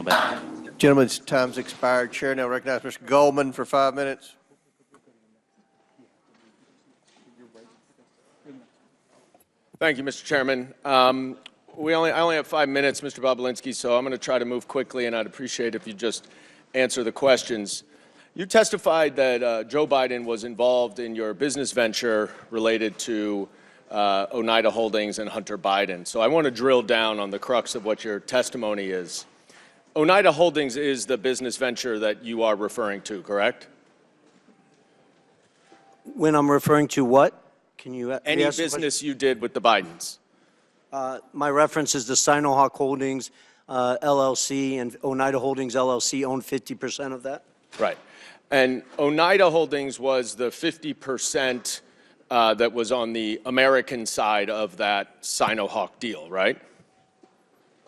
gentleman. Gentleman's time's expired. Chair now recognizes Mr. Goldman for 5 minutes. Thank you, Mr. Chairman. I only have 5 minutes, Mr. Bobulinski, so I'm going to try to move quickly, and I'd appreciate if you just answer the questions. You testified that Joe Biden was involved in your business venture related to Oneida Holdings and Hunter Biden. So I want to drill down on the crux of what your testimony is. Oneida Holdings is the business venture that you are referring to, correct? When I'm referring to what? Can you Any business you did with the Bidens? My reference is the Sinohawk Holdings LLC, and Oneida Holdings LLC owned 50% of that. Right. And Oneida Holdings was the 50% that was on the American side of that Sinohawk deal, right?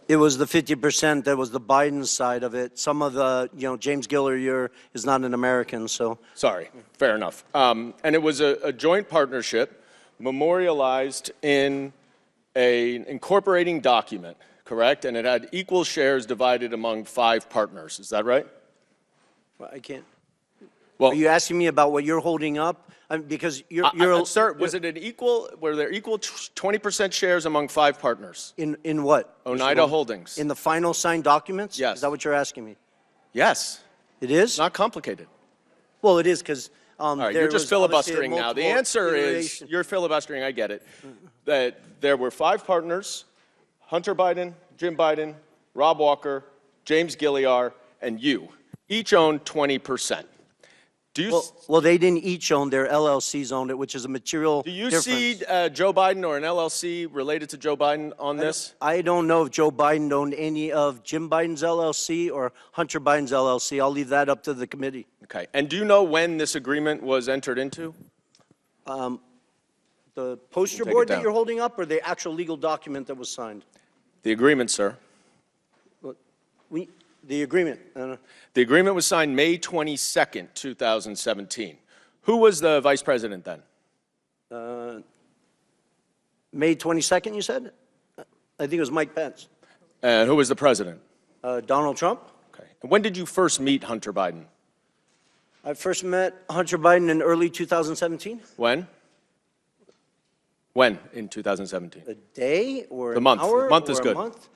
It was the 50% that was the Biden side of it. Some of the, James Gilliar is not an American, so. Sorry, fair enough. And it was a joint partnership memorialized in an incorporating document, correct? And it had equal shares divided among 5 partners. Is that right? Well, I can't. Well, are you asking me about what you're holding up? Because sir, was it an equal? Were there equal 20% shares among 5 partners? In what? Oneida Holdings. In the final signed documents? Yes. Is that what you're asking me? Yes. It is? Not complicated. Well, it is because. All right, you're just filibustering now. The answer is you're filibustering. I get it. That there were 5 partners: Hunter Biden, Jim Biden, Rob Walker, James Gilliar, and you. Each owned 20%. Do you? Well, they didn't each own. Their LLCs owned it, which is a material difference. Do you see Joe Biden or an LLC related to Joe Biden on this? I don't know if Joe Biden owned any of Jim Biden's LLC or Hunter Biden's LLC. I'll leave that up to the committee. Okay. And do you know when this agreement was entered into? The poster board that you're holding up, or the actual legal document that was signed? The agreement, sir. The agreement. The agreement was signed May 22nd, 2017. Who was the vice president then? May 22nd, you said? I think it was Mike Pence. And who was the president? Donald Trump. Okay. And when did you first meet Hunter Biden? I first met Hunter Biden in early 2017. When? When in 2017? A day or the month. An hour? Month is or good. A month?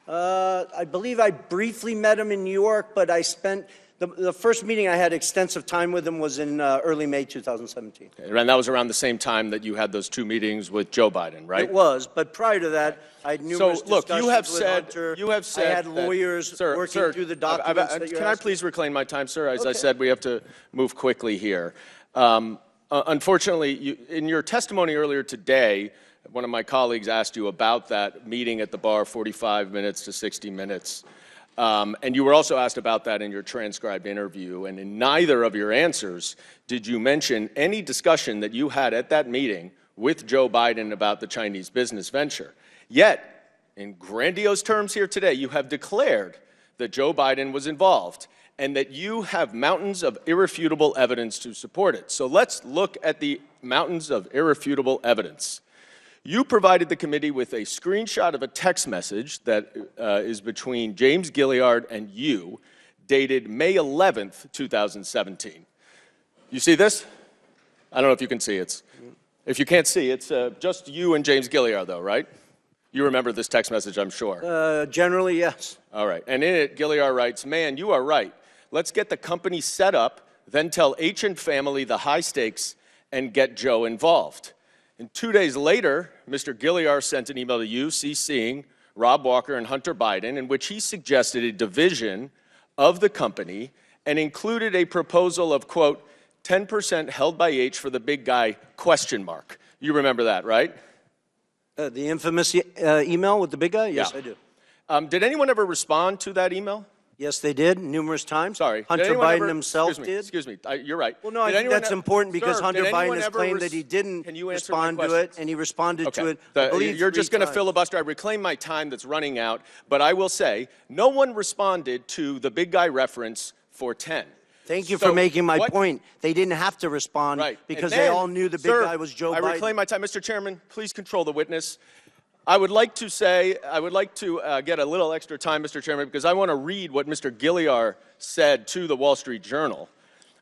I believe I briefly met him in New York, but I spent the first meeting I had extensive time with him was in early May 2017. Okay. And that was around the same time that you had those 2 meetings with Joe Biden, right? It was, but prior to that, I had numerous discussions with Hunter. You have said I had lawyers working through the documents that you're Can I please reclaim my time, sir? As I said, we have to move quickly here. Unfortunately, in your testimony earlier today, one of my colleagues asked you about that meeting at the bar, 45 minutes to 60 minutes. And you were also asked about that in your transcribed interview. And in neither of your answers did you mention any discussion that you had at that meeting with Joe Biden about the Chinese business venture. Yet, in grandiose terms here today, you have declared that Joe Biden was involved and that you have mountains of irrefutable evidence to support it. So let's look at the mountains of irrefutable evidence. You provided the committee with a screenshot of a text message that is between James Gilliard and you, dated May 11th, 2017. You see this? I don't know if you can see it. If you can't see, it's just you and James Gilliard, though, right? You remember this text message, I'm sure. Generally, yes. All right. And in it, Gilliard writes, "Man, you are right. Let's get the company set up, then tell H and family the high stakes and get Joe involved." And 2 days later, Mr. Gilliard sent an email to you, CCing Rob Walker and Hunter Biden, in which he suggested a division of the company and included a proposal of, quote, 10% held by H for the big guy, question mark. You remember that, right? The infamous email with the big guy? Yes, Yeah. I do. Did anyone ever respond to that email? Yes, they did, numerous times. Sorry. Hunter Biden himself did. Excuse me. You're right. Well, no, I think that's important because Hunter Biden has claimed that he didn't Can you answer respond my to it, and he responded to it, I believe, You're just 3 going to times. filibuster. I reclaim my time that's running out, but I will say no one responded to the big guy reference for 10. Thank you for making my point. They didn't have to respond Right. because they all knew the big guy was Joe Biden. I reclaim my time. Mr. Chairman, please control the witness. I would like to get a little extra time, Mr. Chairman, because I want to read what Mr. Gilliar said to the Wall Street Journal.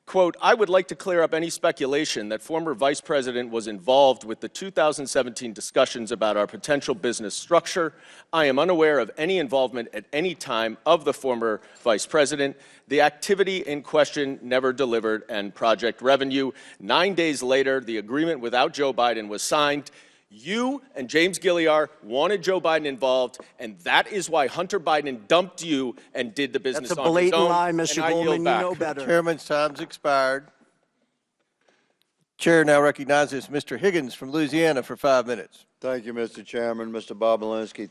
Quote, I would like to clear up any speculation that former Vice President was involved with the 2017 discussions about our potential business structure. I am unaware of any involvement at any time of the former Vice President. The activity in question never delivered and project revenue. 9 days later, the agreement without Joe Biden was signed. You and James Gilliar wanted Joe Biden involved, and that is why Hunter Biden dumped you and did the business That's a on his blatant own. lie, Mr. And I yield Goldman. You back. know better. Chairman's time's expired. Chair now recognizes Mr. Higgins from Louisiana for 5 minutes. Thank you, Mr. Chairman. Mr. Bobulinski.